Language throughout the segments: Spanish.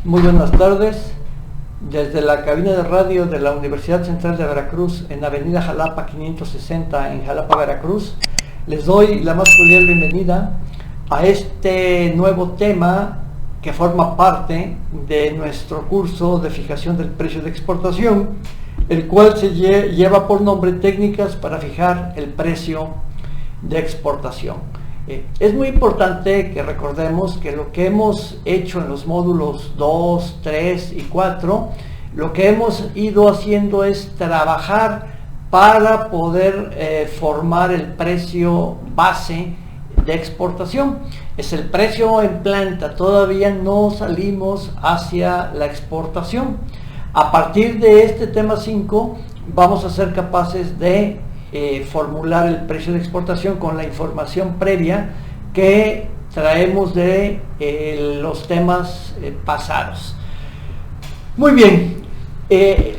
Muy buenas tardes. Desde la cabina de radio de la Universidad Central de Veracruz, en Avenida Jalapa 560, en Jalapa, Veracruz, les doy la más cordial bienvenida a este nuevo tema que forma parte de nuestro curso de fijación del precio de exportación, el cual se lleva por nombre Técnicas para fijar el precio de exportación. Es muy importante que recordemos que lo que hemos hecho en los módulos 2, 3 y 4, lo que hemos ido haciendo es trabajar para poder formar el precio base de exportación. Es el precio en planta, todavía no salimos hacia la exportación. A partir de este tema 5 vamos a ser capaces de formular el precio de exportación con la información previa que traemos de los temas pasados. Muy bien,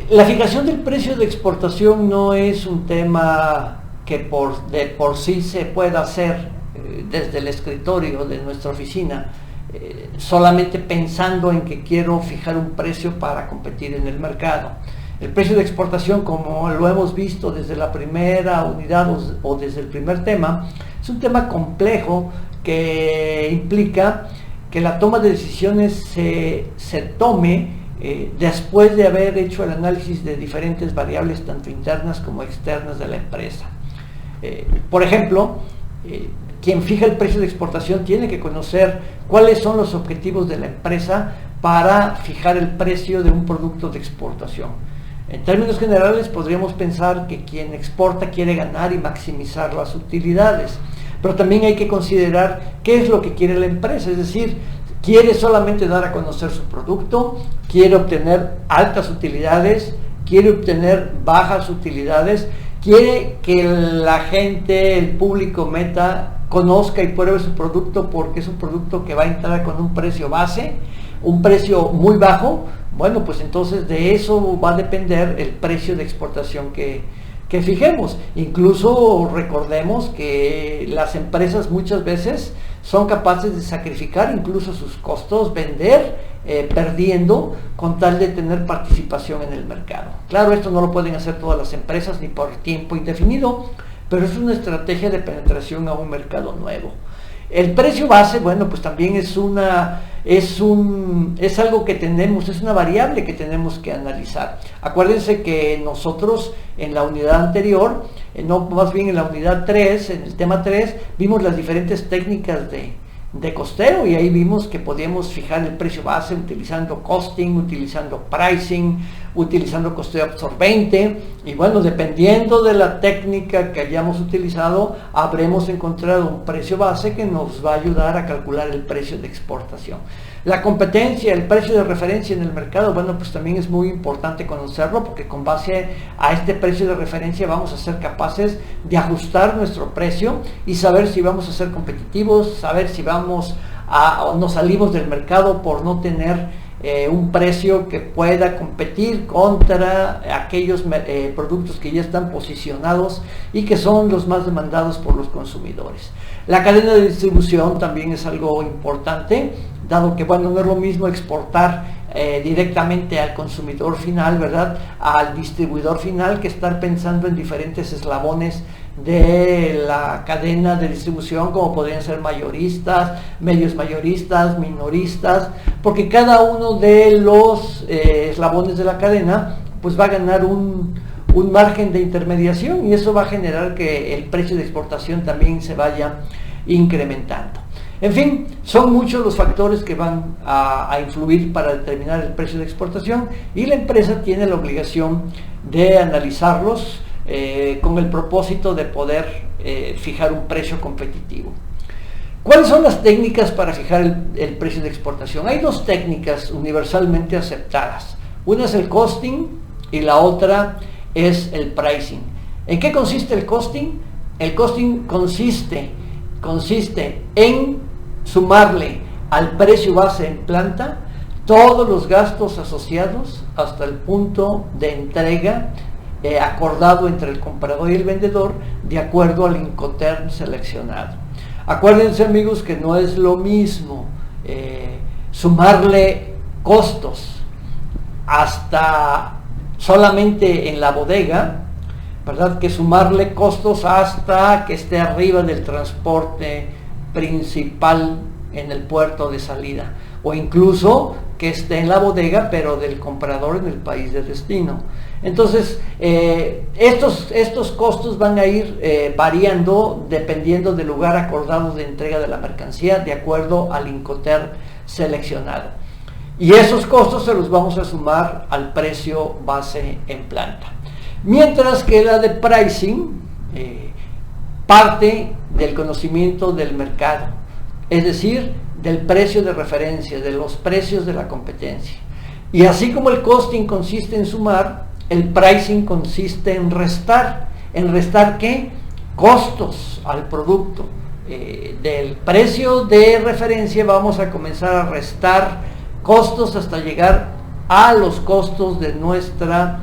la fijación del precio de exportación no es un tema que de por sí se pueda hacer desde el escritorio de nuestra oficina, solamente pensando en que quiero fijar un precio para competir en el mercado. El precio de exportación, como lo hemos visto desde la primera unidad o desde el primer tema, es un tema complejo que implica que la toma de decisiones se tome después de haber hecho el análisis de diferentes variables, tanto internas como externas de la empresa. Por ejemplo, quien fija el precio de exportación tiene que conocer cuáles son los objetivos de la empresa para fijar el precio de un producto de exportación. En términos generales, podríamos pensar que quien exporta quiere ganar y maximizar las utilidades, pero también hay que considerar qué es lo que quiere la empresa, es decir, quiere solamente dar a conocer su producto, quiere obtener altas utilidades, quiere obtener bajas utilidades, quiere que la gente, el público meta, conozca y pruebe su producto porque es un producto que va a entrar con un precio base, un precio muy bajo. Bueno, pues entonces de eso va a depender el precio de exportación que fijemos. Incluso recordemos que las empresas muchas veces son capaces de sacrificar incluso sus costos, vender perdiendo con tal de tener participación en el mercado. Claro, esto no lo pueden hacer todas las empresas ni por tiempo indefinido, pero es una estrategia de penetración a un mercado nuevo. El precio base, bueno, pues también es algo que tenemos, es una variable que tenemos que analizar. Acuérdense que nosotros en la unidad anterior, no, más bien en la unidad 3, en el tema 3, vimos las diferentes técnicas de costeo y ahí vimos que podíamos fijar el precio base utilizando costing, utilizando pricing, utilizando costeo absorbente, y bueno, dependiendo de la técnica que hayamos utilizado, habremos encontrado un precio base que nos va a ayudar a calcular el precio de exportación. La competencia, el precio de referencia en el mercado, bueno, pues también es muy importante conocerlo porque con base a este precio de referencia vamos a ser capaces de ajustar nuestro precio y saber si vamos a ser competitivos, saber si nos salimos del mercado por no tener un precio que pueda competir contra aquellos productos que ya están posicionados y que son los más demandados por los consumidores. La cadena de distribución también es algo importante, dado que bueno, no es lo mismo exportar directamente al consumidor final, ¿verdad?, al distribuidor final, que estar pensando en diferentes eslabones de la cadena de distribución, como podrían ser mayoristas, medios mayoristas, minoristas, porque cada uno de los eslabones de la cadena pues va a ganar un margen de intermediación y eso va a generar que el precio de exportación también se vaya incrementando. En fin, son muchos los factores que van a influir para determinar el precio de exportación y la empresa tiene la obligación de analizarlos con el propósito de poder fijar un precio competitivo. ¿Cuáles son las técnicas para fijar el precio de exportación? Hay dos técnicas universalmente aceptadas. Una es el costing y la otra es el pricing. ¿En qué consiste el costing? El costing consiste en sumarle al precio base en planta todos los gastos asociados hasta el punto de entrega acordado entre el comprador y el vendedor de acuerdo al Incoterm seleccionado. Acuérdense, amigos, que no es lo mismo sumarle costos hasta solamente en la bodega, ¿verdad? Que sumarle costos hasta que esté arriba del transporte principal en el puerto de salida, o incluso que esté en la bodega pero del comprador en el país de destino. Entonces estos costos van a ir variando dependiendo del lugar acordado de entrega de la mercancía, de acuerdo al Incoterm seleccionado, y esos costos se los vamos a sumar al precio base en planta. Mientras que la de pricing parte del conocimiento del mercado, es decir, del precio de referencia, de los precios de la competencia. Y así como el costing consiste en sumar, el pricing consiste en restar. ¿En restar qué? Costos al producto. Del precio de referencia vamos a comenzar a restar costos hasta llegar a los costos de nuestra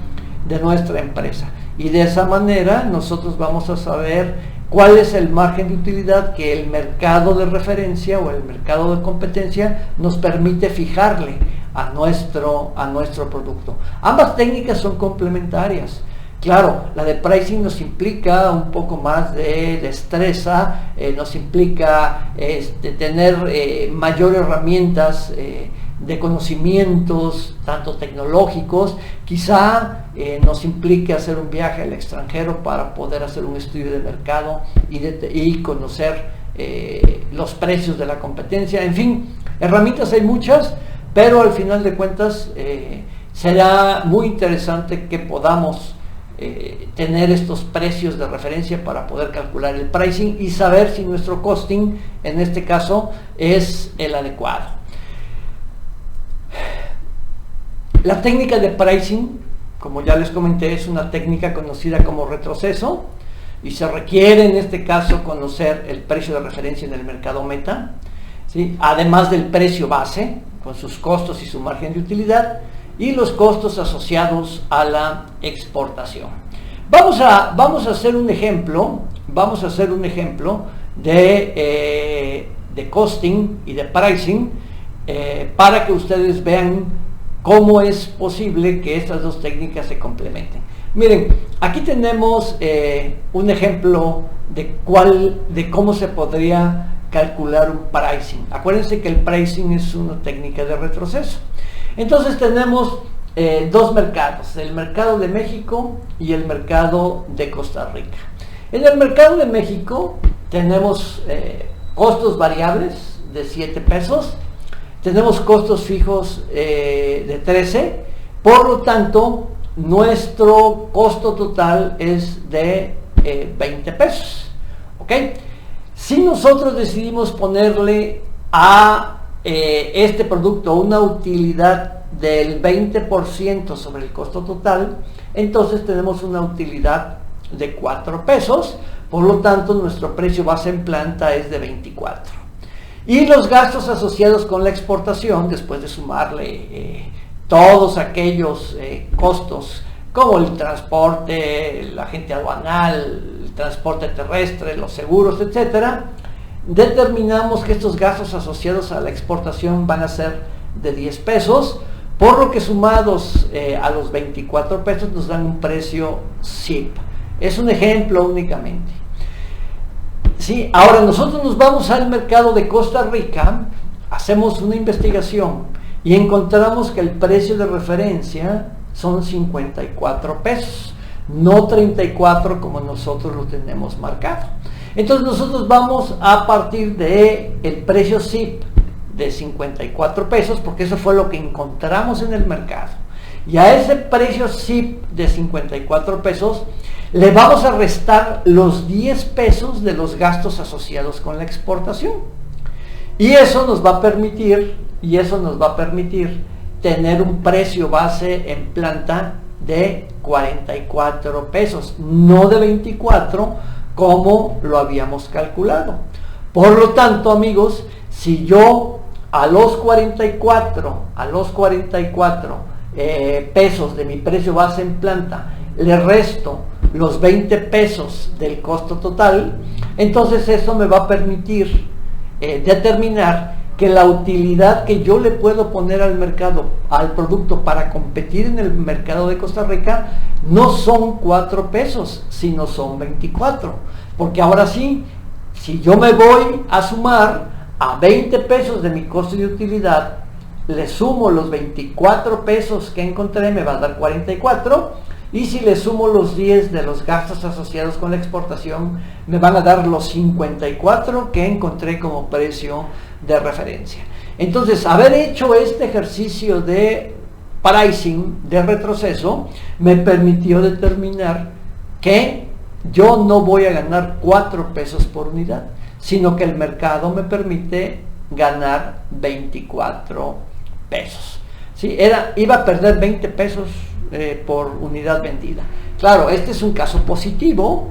empresa. Y de esa manera nosotros vamos a saber cuál es el margen de utilidad que el mercado de referencia o el mercado de competencia nos permite fijarle a nuestro producto. Ambas técnicas son complementarias. Claro, la de pricing nos implica un poco más de destreza, nos implica tener mayores herramientas de conocimientos, tanto tecnológicos, quizá nos implique hacer un viaje al extranjero para poder hacer un estudio de mercado y conocer los precios de la competencia. En fin, herramientas hay muchas, pero al final de cuentas será muy interesante que podamos tener estos precios de referencia para poder calcular el pricing y saber si nuestro costing, en este caso, es el adecuado. La técnica de pricing, como ya les comenté, es una técnica conocida como retroceso y se requiere en este caso conocer el precio de referencia en el mercado meta, ¿sí? Además del precio base, con sus costos y su margen de utilidad, y los costos asociados a la exportación. Vamos a hacer un ejemplo, de costing y de pricing para que ustedes vean cómo es posible que estas dos técnicas se complementen. Miren, aquí tenemos un ejemplo de cómo se podría calcular un pricing. Acuérdense que el pricing es una técnica de retroceso. Entonces tenemos dos mercados, el mercado de México y el mercado de Costa Rica. En el mercado de México tenemos costos variables de 7 pesos, tenemos costos fijos de 13, por lo tanto nuestro costo total es de 20 pesos. ¿Ok? Si nosotros decidimos ponerle a este producto una utilidad del 20% sobre el costo total, entonces tenemos una utilidad de 4 pesos, por lo tanto nuestro precio base en planta es de 24. Y los gastos asociados con la exportación, después de sumarle todos aquellos costos como el transporte, el agente aduanal, el transporte terrestre, los seguros, etcétera, determinamos que estos gastos asociados a la exportación van a ser de 10 pesos, por lo que sumados a los 24 pesos nos dan un precio SIP. Es un ejemplo únicamente. ¿Sí? Ahora nosotros nos vamos al mercado de Costa Rica, hacemos una investigación y encontramos que el precio de referencia son 54 pesos, no 34 como nosotros lo tenemos marcado. Entonces nosotros vamos a partir de el precio SIP de 54 pesos, porque eso fue lo que encontramos en el mercado. Y a ese precio SIP de 54 pesos le vamos a restar los 10 pesos de los gastos asociados con la exportación. Y eso nos va a permitir tener un precio base en planta de 44 pesos, no de 24 como lo habíamos calculado. Por lo tanto, amigos, si yo a los 44 pesos de mi precio base en planta le resto los 20 pesos del costo total, entonces eso me va a permitir determinar que la utilidad que yo le puedo poner al mercado, al producto para competir en el mercado de Costa Rica, no son 4 pesos, sino son 24. Porque ahora sí, si yo me voy a sumar a 20 pesos de mi costo de utilidad, le sumo los 24 pesos que encontré, me va a dar 44, y si le sumo los 10 de los gastos asociados con la exportación, me van a dar los 54 que encontré como precio de referencia. Entonces, haber hecho este ejercicio de pricing, de retroceso, me permitió determinar que yo no voy a ganar 4 pesos por unidad, sino que el mercado me permite ganar 24 pesos. ¿Sí? Iba a perder 20 pesos por unidad vendida. Claro, este es un caso positivo,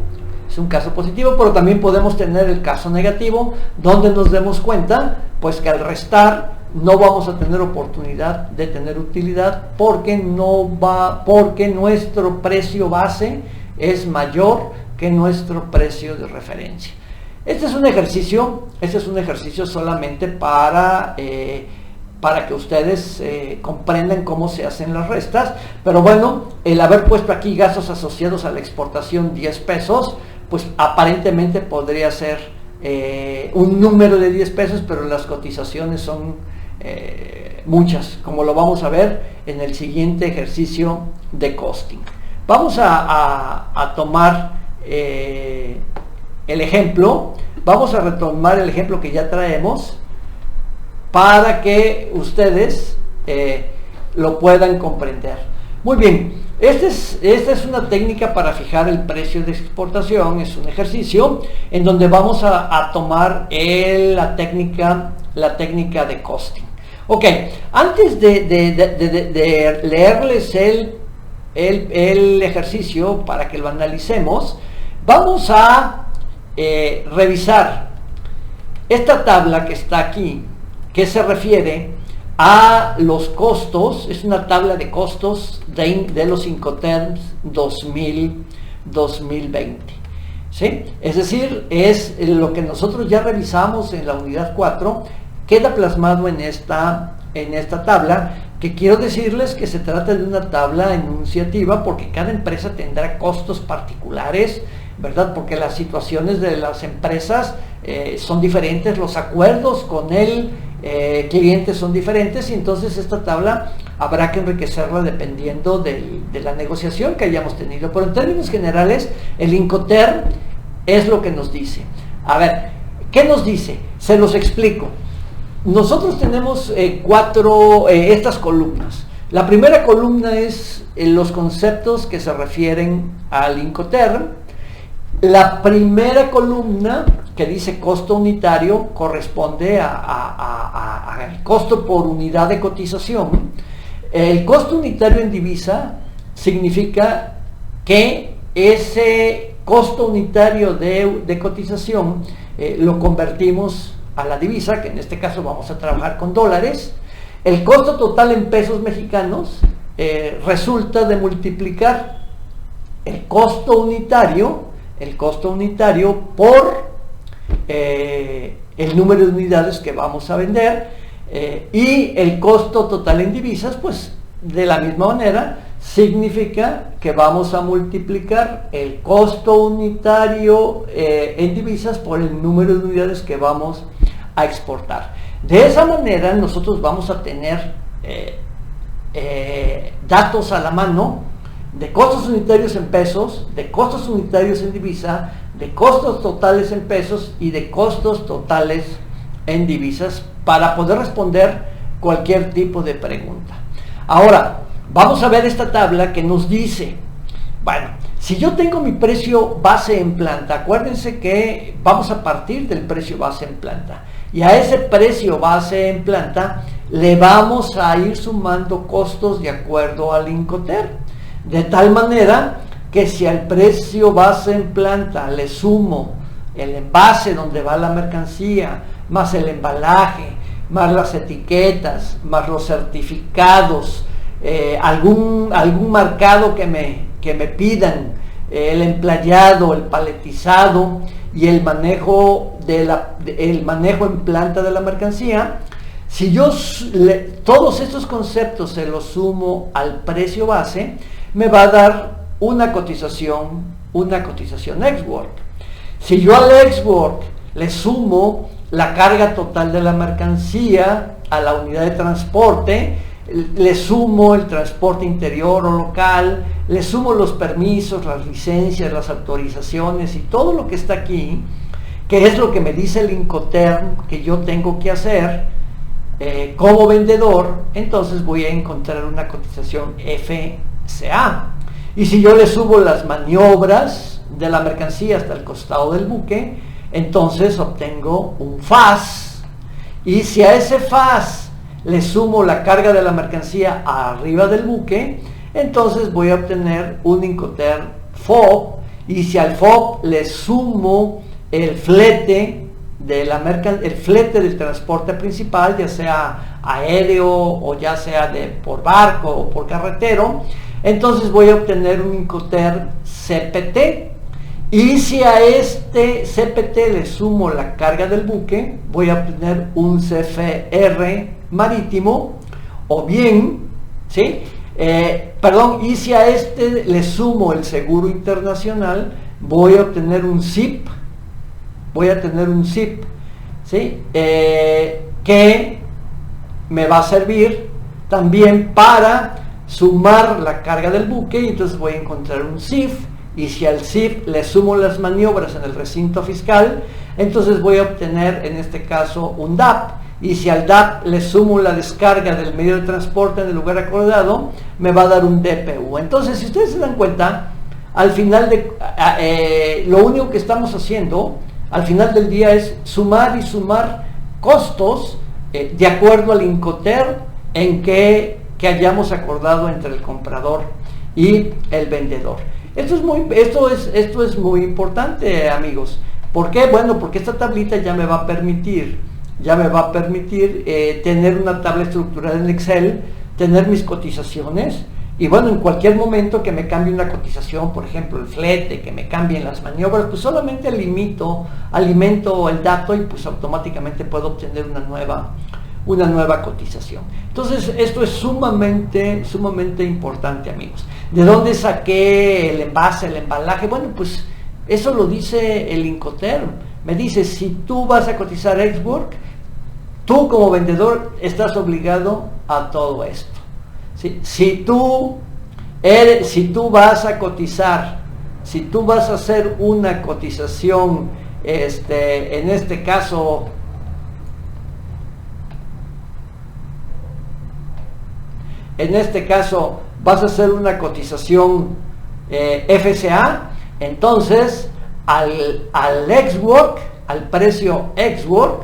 pero también podemos tener el caso negativo, donde nos demos cuenta, pues que al restar no vamos a tener oportunidad de tener utilidad, porque nuestro precio base es mayor que nuestro precio de referencia. Este es un ejercicio solamente para que ustedes comprendan cómo se hacen las restas, pero bueno, el haber puesto aquí gastos asociados a la exportación 10 pesos, pues aparentemente podría ser un número de 10 pesos, pero las cotizaciones son muchas, como lo vamos a ver en el siguiente ejercicio de costing. Vamos a tomar el ejemplo, vamos a retomar el ejemplo que ya traemos, para que ustedes lo puedan comprender. Muy bien, esta es una técnica para fijar el precio de exportación, es un ejercicio en donde vamos a tomar la técnica de costing. Ok, antes de leerles el ejercicio para que lo analicemos, vamos a revisar esta tabla que está aquí, que se refiere a los costos. Es una tabla de costos de los Incoterms 2020. ¿Sí? Es decir, es lo que nosotros ya revisamos en la unidad 4, queda plasmado en esta tabla, que quiero decirles que se trata de una tabla enunciativa, porque cada empresa tendrá costos particulares, ¿verdad? Porque las situaciones de las empresas son diferentes, los acuerdos con el cliente son diferentes, y entonces esta tabla habrá que enriquecerla dependiendo de la negociación que hayamos tenido. Pero en términos generales, el Incoterm es lo que nos dice. A ver, ¿qué nos dice? Se los explico. Nosotros tenemos estas columnas. La primera columna es los conceptos que se refieren al Incoterm. La primera columna, que dice costo unitario, corresponde al costo por unidad de cotización. El costo unitario en divisa significa que ese costo unitario de cotización lo convertimos a la divisa, que en este caso vamos a trabajar con dólares. El costo total en pesos mexicanos resulta de multiplicar el costo unitario por el número de unidades que vamos a vender, y el costo total en divisas, pues de la misma manera significa que vamos a multiplicar el costo unitario en divisas por el número de unidades que vamos a exportar. De esa manera nosotros vamos a tener datos a la mano de costos unitarios en pesos, de costos unitarios en divisa, de costos totales en pesos y de costos totales en divisas, para poder responder cualquier tipo de pregunta. Ahora, vamos a ver esta tabla que nos dice, bueno, si yo tengo mi precio base en planta, acuérdense que vamos a partir del precio base en planta, y a ese precio base en planta le vamos a ir sumando costos de acuerdo al Incoterm, de tal manera que si al precio base en planta le sumo el envase donde va la mercancía, más el embalaje, más las etiquetas, más los certificados, algún marcado que me pidan, el emplayado, el paletizado y el manejo en planta de la mercancía, Si yo todos estos conceptos se los sumo al precio base, me va a dar una cotización ex-work. Si yo al ex-work le sumo la carga total de la mercancía a la unidad de transporte, le sumo el transporte interior o local, le sumo los permisos, las licencias, las autorizaciones y todo lo que está aquí, que es lo que me dice el Incoterm que yo tengo que hacer como vendedor, entonces voy a encontrar una cotización FCA. Y si yo le subo las maniobras de la mercancía hasta el costado del buque, entonces obtengo un FAS. Y si a ese FAS le sumo la carga de la mercancía arriba del buque, entonces voy a obtener un Incoterm FOB. Y si al FOB le sumo el flete el flete del transporte principal, ya sea aéreo o ya sea por barco o por carretero, entonces voy a obtener un Incoterm CPT. Y si a este CPT le sumo la carga del buque, voy a obtener un CFR marítimo, o bien, ¿sí? Y si a este le sumo el seguro internacional, voy a obtener un ZIP, ¿sí? Que me va a servir también para sumar la carga del buque, y entonces voy a encontrar un CIF. Y si al CIF le sumo las maniobras en el recinto fiscal, entonces voy a obtener en este caso un DAP. Y si al DAP le sumo la descarga del medio de transporte en el lugar acordado, me va a dar un DPU. Entonces, si ustedes se dan cuenta, al final lo único que estamos haciendo al final del día es sumar y sumar costos de acuerdo al Incoterm en que hayamos acordado entre el comprador y el vendedor. Esto es muy importante, amigos. ¿Por qué? Bueno, porque esta tablita ya me va a permitir tener una tabla estructurada en Excel, tener mis cotizaciones, y bueno, en cualquier momento que me cambie una cotización, por ejemplo el flete, que me cambien las maniobras, pues solamente alimento el dato y pues automáticamente puedo obtener una nueva cotización. Entonces esto es sumamente importante, amigos. ¿De dónde saqué el envase, el embalaje? Bueno, pues eso lo dice el Incoterm. Me dice, si tú vas a cotizar ex-work, tú como vendedor estás obligado a todo esto. ¿Sí? Si tú vas a cotizar, si tú vas a hacer una cotización, en este caso, vas a hacer una cotización FCA, entonces al ex-work, al precio ex-work,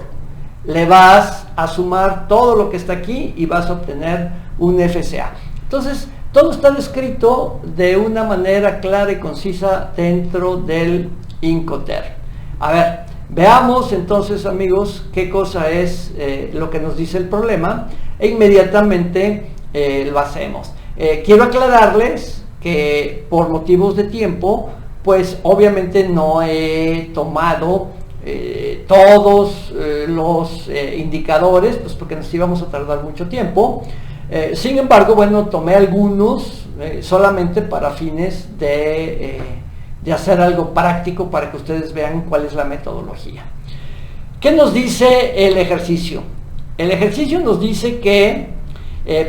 le vas a sumar todo lo que está aquí y vas a obtener un FCA. Entonces, todo está descrito de una manera clara y concisa dentro del Incoterm. A ver, veamos entonces, amigos, qué cosa es lo que nos dice el problema e inmediatamente lo hacemos. Quiero aclararles que por motivos de tiempo, pues obviamente no he tomado todos los indicadores, pues porque nos íbamos a tardar mucho tiempo. Sin embargo, bueno, tomé algunos solamente para fines de hacer algo práctico para que ustedes vean cuál es la metodología. ¿Qué nos dice el ejercicio? El ejercicio nos dice que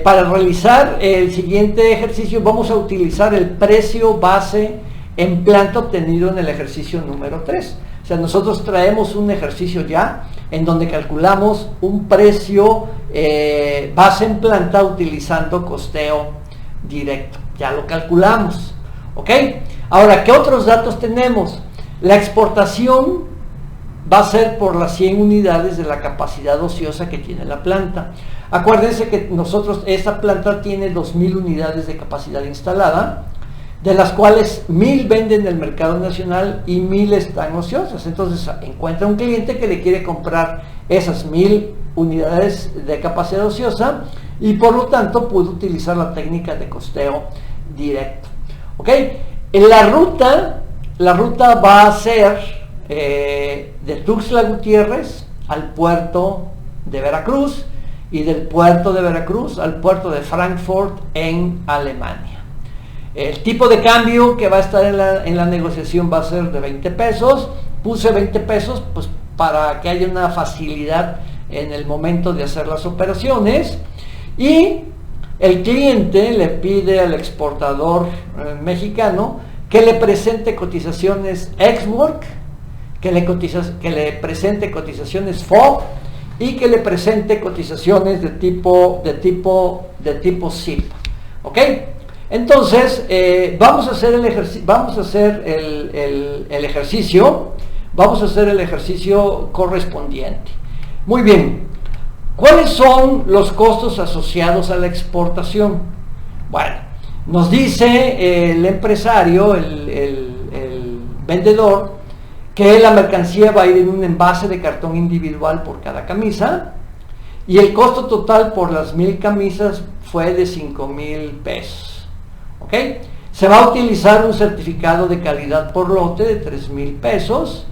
para realizar el siguiente ejercicio vamos a utilizar el precio base en planta obtenido en el ejercicio número 3. O sea, nosotros traemos un ejercicio ya en donde calculamos un precio base en planta utilizando costeo directo. Ya lo calculamos, ¿ok? Ahora, ¿qué otros datos tenemos? La exportación va a ser por las 100 unidades de la capacidad ociosa que tiene la planta. Acuérdense que esta planta tiene 2000 unidades de capacidad instalada, de las cuales 1000 venden en el mercado nacional y 1000 están ociosas. Entonces encuentra un cliente que le quiere comprar esas 1000 unidades de capacidad ociosa y por lo tanto puede utilizar la técnica de costeo directo. ¿Ok? En la ruta va a ser de Tuxtla Gutiérrez al puerto de Veracruz, y del puerto de Veracruz al puerto de Frankfurt en Alemania. El tipo de cambio que va a estar en la negociación va a ser de 20 pesos. Puse 20 pesos pues para que haya una facilidad en el momento de hacer las operaciones, y el cliente le pide al exportador mexicano que le presente cotizaciones ex-work, que le presente cotizaciones FOB y que le presente cotizaciones de tipo SIP. ¿Ok? Entonces, vamos a hacer el ejercicio correspondiente. Muy bien. ¿Cuáles son los costos asociados a la exportación? Bueno, nos dice el empresario, el vendedor, que la mercancía va a ir en un envase de cartón individual por cada camisa, y el costo total por las 1000 camisas fue de 5,000 pesos. ¿Ok? Se va a utilizar un certificado de calidad por lote de 3,000 pesos,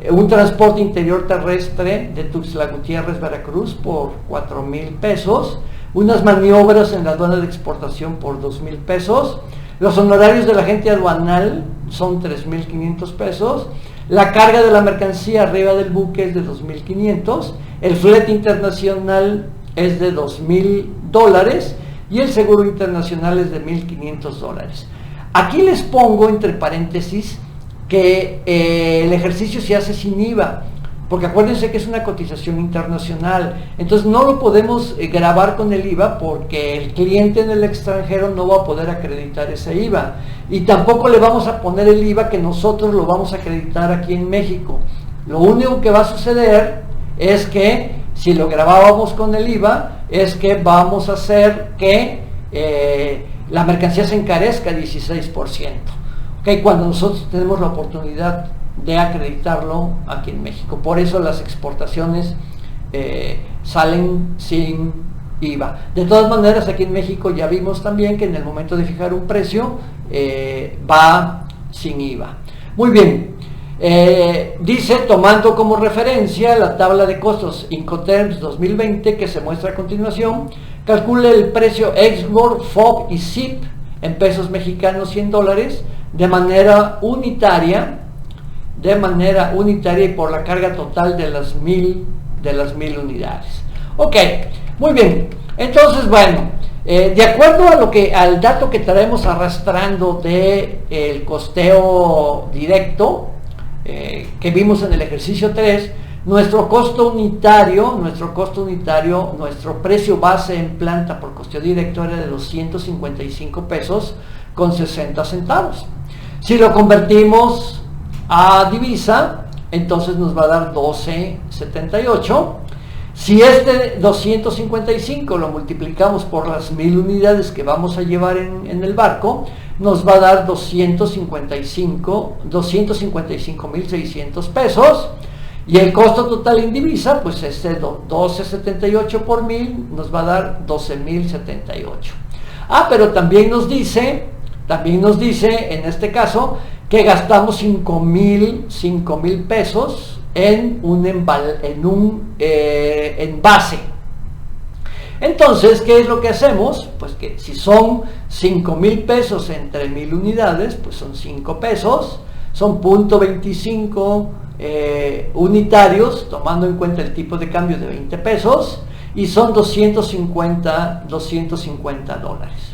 un transporte interior terrestre de Tuxtla Gutiérrez, Veracruz por 4,000 pesos, unas maniobras en la aduana de exportación por 2,000 pesos, los honorarios del agente aduanal son 3,500 pesos, la carga de la mercancía arriba del buque es de 2,500, el flete internacional es de $2,000 y el seguro internacional es de $1,500. Aquí les pongo entre paréntesis que el ejercicio se hace sin IVA, porque acuérdense que es una cotización internacional, entonces no lo podemos grabar con el IVA porque el cliente en el extranjero no va a poder acreditar ese IVA, y tampoco le vamos a poner el IVA que nosotros lo vamos a acreditar aquí en México. Lo único que va a suceder es que si lo grabábamos con el IVA, es que vamos a hacer que la mercancía se encarezca 16%. Okay, cuando nosotros tenemos la oportunidad de acreditarlo aquí en México. Por eso las exportaciones salen sin IVA. De todas maneras, aquí en México ya vimos también que en el momento de fijar un precio va sin IVA. Muy bien. Dice, tomando como referencia la tabla de costos Incoterms 2020 que se muestra a continuación, calcule el precio export, FOB y SIP en pesos mexicanos $100 de manera unitaria y por la carga total de las 1000 unidades. Ok, muy bien. Entonces, bueno, de acuerdo al dato que traemos arrastrando del costeo directo que vimos en el ejercicio 3, nuestro precio base en planta por costeo directo era de 255 pesos con 60 centavos. Si lo convertimos a divisa, entonces nos va a dar 12.78. Si este 255 lo multiplicamos por las 1000 unidades que vamos a llevar en el barco, nos va a dar 255.600 pesos, y el costo total en divisa, pues este 12.78 por 1000 nos va a dar 12.078. Pero también nos dice en este caso que gastamos 5,000 pesos en un envase. Entonces, ¿qué es lo que hacemos? Pues que si son 5,000 pesos entre 1000 unidades, pues son 5 pesos, son 0.25 unitarios, tomando en cuenta el tipo de cambio de 20 pesos, y son 250 dólares.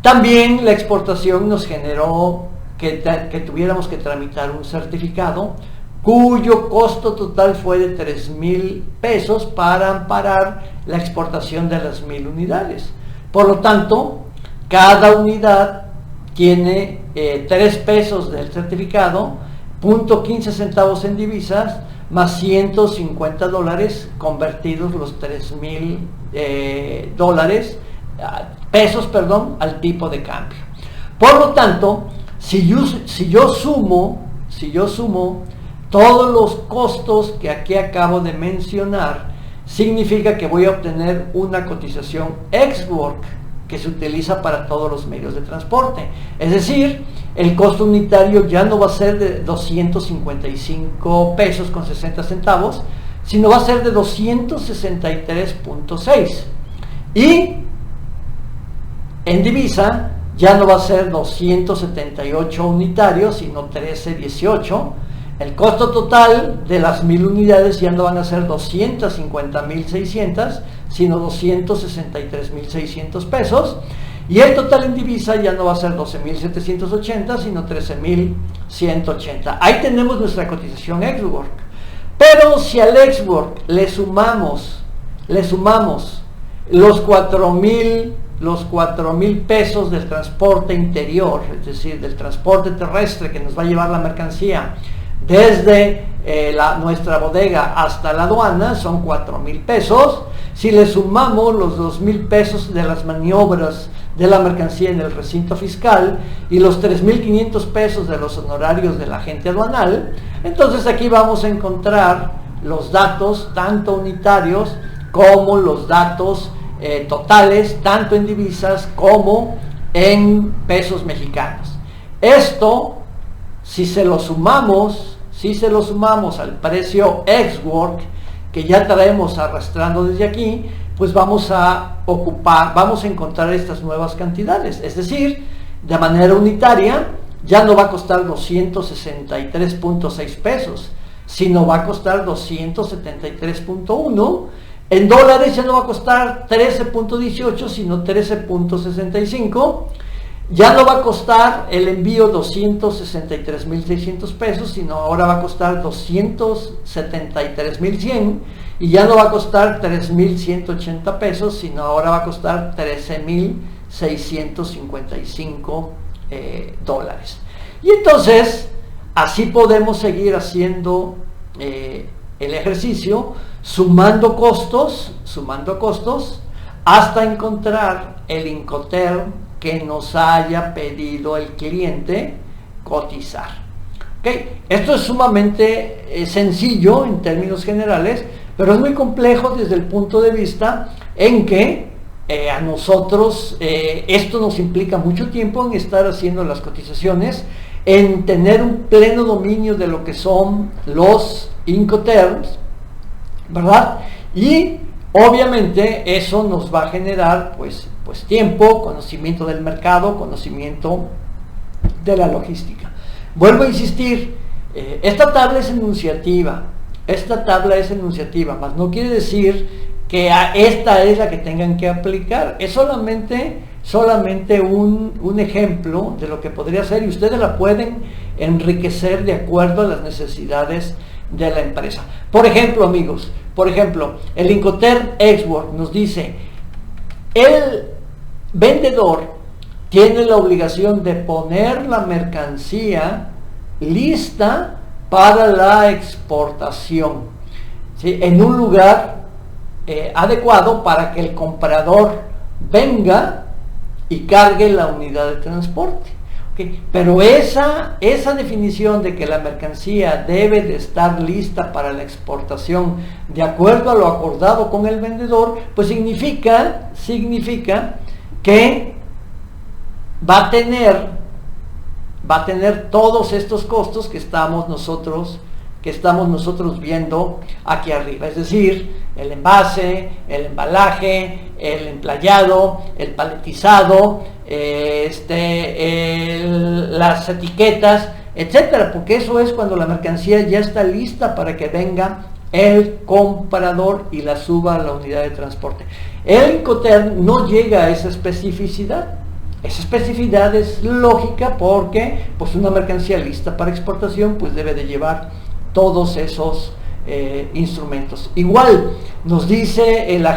También la exportación nos generó que tuviéramos que tramitar un certificado cuyo costo total fue de 3,000 pesos para amparar la exportación de las 1000 unidades. Por lo tanto, cada unidad tiene 3 pesos del certificado, 0.15 centavos en divisas, más 150 dólares convertidos los 3,000 pesos al tipo de cambio. Por lo tanto, si yo sumo todos los costos que aquí acabo de mencionar, significa que voy a obtener una cotización ex-work que se utiliza para todos los medios de transporte. Es decir, el costo unitario ya no va a ser de 255 pesos con 60 centavos, sino va a ser de 263.6. Y en divisa ya no va a ser 278 unitarios, sino 1318. El costo total de las 1000 unidades ya no van a ser 250.600, sino 263.600 pesos. Y el total en divisa ya no va a ser 12.780, sino 13.180. Ahí tenemos nuestra cotización ex-work. Pero si al ex-work le sumamos los 4.000 pesos del transporte interior, es decir, del transporte terrestre que nos va a llevar la mercancía desde nuestra bodega hasta la aduana, son 4.000 pesos. Si le sumamos los 2.000 pesos de las maniobras de la mercancía en el recinto fiscal y los 3.500 pesos de los honorarios del agente aduanal, entonces aquí vamos a encontrar los datos tanto unitarios como los datos totales, tanto en divisas como en pesos mexicanos. Esto, si se lo sumamos al precio ex-work que ya traemos arrastrando desde aquí, pues vamos a encontrar estas nuevas cantidades. Es decir, de manera unitaria ya no va a costar 263.6 pesos, sino va a costar 273.1. En dólares ya no va a costar 13.18, sino 13.65. Ya no va a costar el envío 263.600 pesos, sino ahora va a costar 273.100. Y ya no va a costar 3.180 pesos, sino ahora va a costar 13.655 dólares. Y entonces, así podemos seguir haciendo el ejercicio, sumando costos, hasta encontrar el Incoterm que nos haya pedido el cliente cotizar. ¿Okay? Esto es sumamente sencillo en términos generales, pero es muy complejo desde el punto de vista en que a nosotros esto nos implica mucho tiempo en estar haciendo las cotizaciones, en tener un pleno dominio de lo que son los Incoterms, ¿verdad? Y obviamente eso nos va a generar pues tiempo, conocimiento del mercado, conocimiento de la logística. Vuelvo a insistir, esta tabla es enunciativa, mas no quiere decir que esta es la que tengan que aplicar. Es solamente un ejemplo de lo que podría ser, y ustedes la pueden enriquecer de acuerdo a las necesidades de la empresa. Por ejemplo, amigos, el Incoterm ex-work nos dice: el vendedor tiene la obligación de poner la mercancía lista para la exportación, ¿sí?, en un lugar adecuado para que el comprador venga y cargue la unidad de transporte. ¿Okay? Pero esa definición de que la mercancía debe de estar lista para la exportación de acuerdo a lo acordado con el vendedor, pues significa que va a tener todos estos costos que estamos nosotros viendo aquí arriba, es decir, el envase, el embalaje, el emplayado, el paletizado, las etiquetas, etcétera, porque eso es cuando la mercancía ya está lista para que venga el comprador y la suba a la unidad de transporte. El Incoterm no llega a esa especificidad. Esa especificidad es lógica porque pues una mercancía lista para exportación pues debe de llevar todos esos instrumentos. Igual nos dice el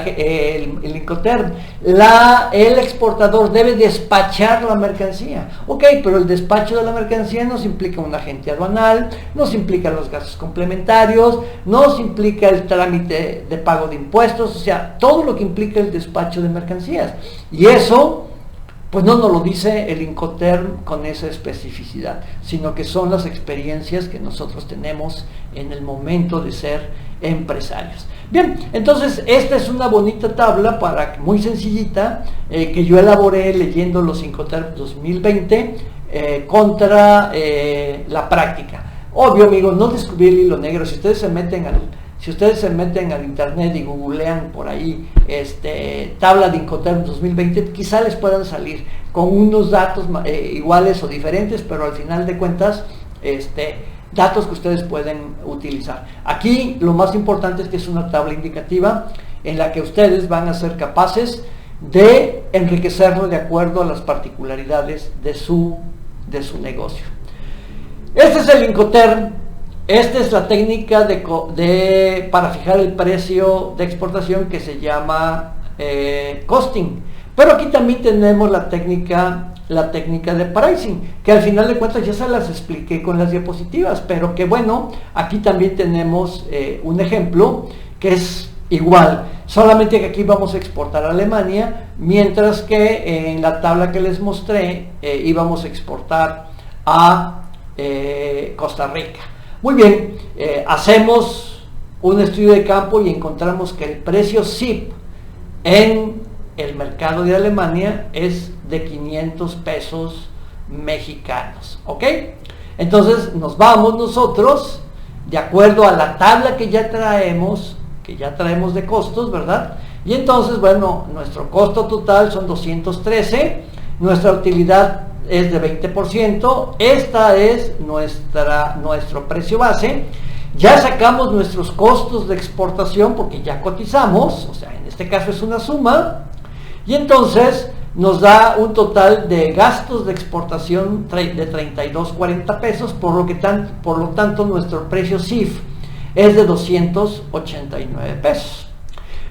Incoterm, el exportador debe despachar la mercancía. Ok, pero el despacho de la mercancía nos implica un agente aduanal, nos implica los gastos complementarios, nos implica el trámite de pago de impuestos, o sea, todo lo que implica el despacho de mercancías. Y eso pues no nos lo dice el Incoterm con esa especificidad, sino que son las experiencias que nosotros tenemos en el momento de ser empresarios. Bien, entonces esta es una bonita tabla muy sencillita, que yo elaboré leyendo los Incoterm 2020 contra la práctica. Obvio, amigos, no descubrí el hilo negro. Si ustedes se meten Si ustedes se meten al internet y googlean por ahí tabla de Incoterm 2020, quizá les puedan salir con unos datos iguales o diferentes, pero al final de cuentas datos que ustedes pueden utilizar. Aquí lo más importante es que es una tabla indicativa en la que ustedes van a ser capaces de enriquecerlo de acuerdo a las particularidades de su negocio. Este es el Incoterm. Esta es la técnica para fijar el precio de exportación que se llama costing. Pero aquí también tenemos la técnica de pricing, que al final de cuentas ya se las expliqué con las diapositivas, pero que bueno, aquí también tenemos un ejemplo que es igual, solamente que aquí vamos a exportar a Alemania, mientras que en la tabla que les mostré íbamos a exportar a Costa Rica. Muy bien, hacemos un estudio de campo y encontramos que el precio SIP en el mercado de Alemania es de 500 pesos mexicanos, ¿ok? Entonces nos vamos nosotros, de acuerdo a la tabla que ya traemos de costos, ¿verdad? Y entonces, bueno, nuestro costo total son 213, nuestra utilidad es de 20%, esta es nuestro precio base. Ya sacamos nuestros costos de exportación porque ya cotizamos, o sea, en este caso es una suma, y entonces nos da un total de gastos de exportación de 32.40 pesos, por lo tanto nuestro precio CIF es de 289 pesos.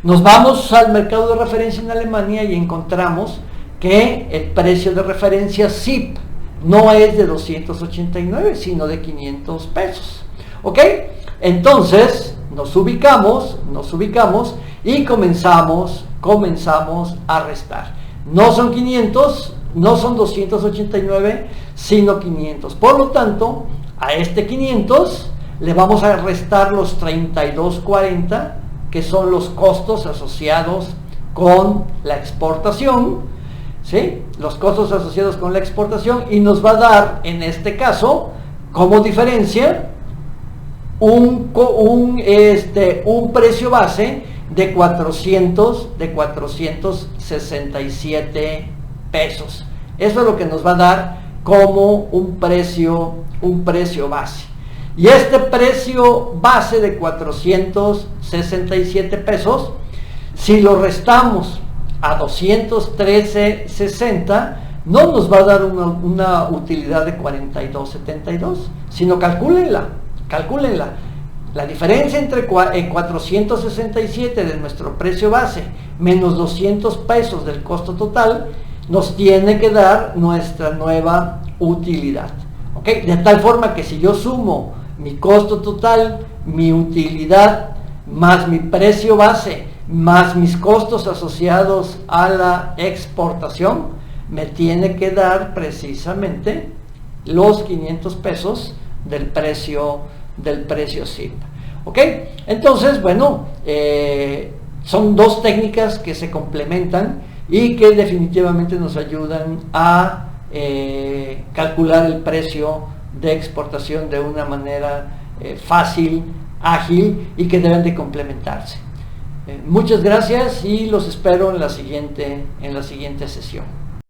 Nos vamos al mercado de referencia en Alemania y encontramos que el precio de referencia SIP no es de 289, sino de 500 pesos. ¿Ok? Entonces nos ubicamos y comenzamos a restar. No son 500, no son 289, sino 500. Por lo tanto, a este 500 le vamos a restar los 32.40, que son los costos asociados con la exportación, ¿sí? Los costos asociados con la exportación, y nos va a dar, en este caso, como diferencia, un precio base de 467 pesos. Eso es lo que nos va a dar como un precio base. Y este precio base de 467 pesos, si lo restamos a 213.60, no nos va a dar una utilidad de 42.72, sino calcúlenla. La diferencia entre 467 de nuestro precio base menos 200 pesos del costo total nos tiene que dar nuestra nueva utilidad. ¿Ok? De tal forma que si yo sumo mi costo total, mi utilidad, más mi precio base, más mis costos asociados a la exportación, me tiene que dar precisamente los 500 pesos del precio SIP. ¿Ok? Entonces, bueno, son dos técnicas que se complementan y que definitivamente nos ayudan a calcular el precio de exportación de una manera fácil, ágil, y que deben de complementarse. Muchas gracias y los espero en la siguiente sesión.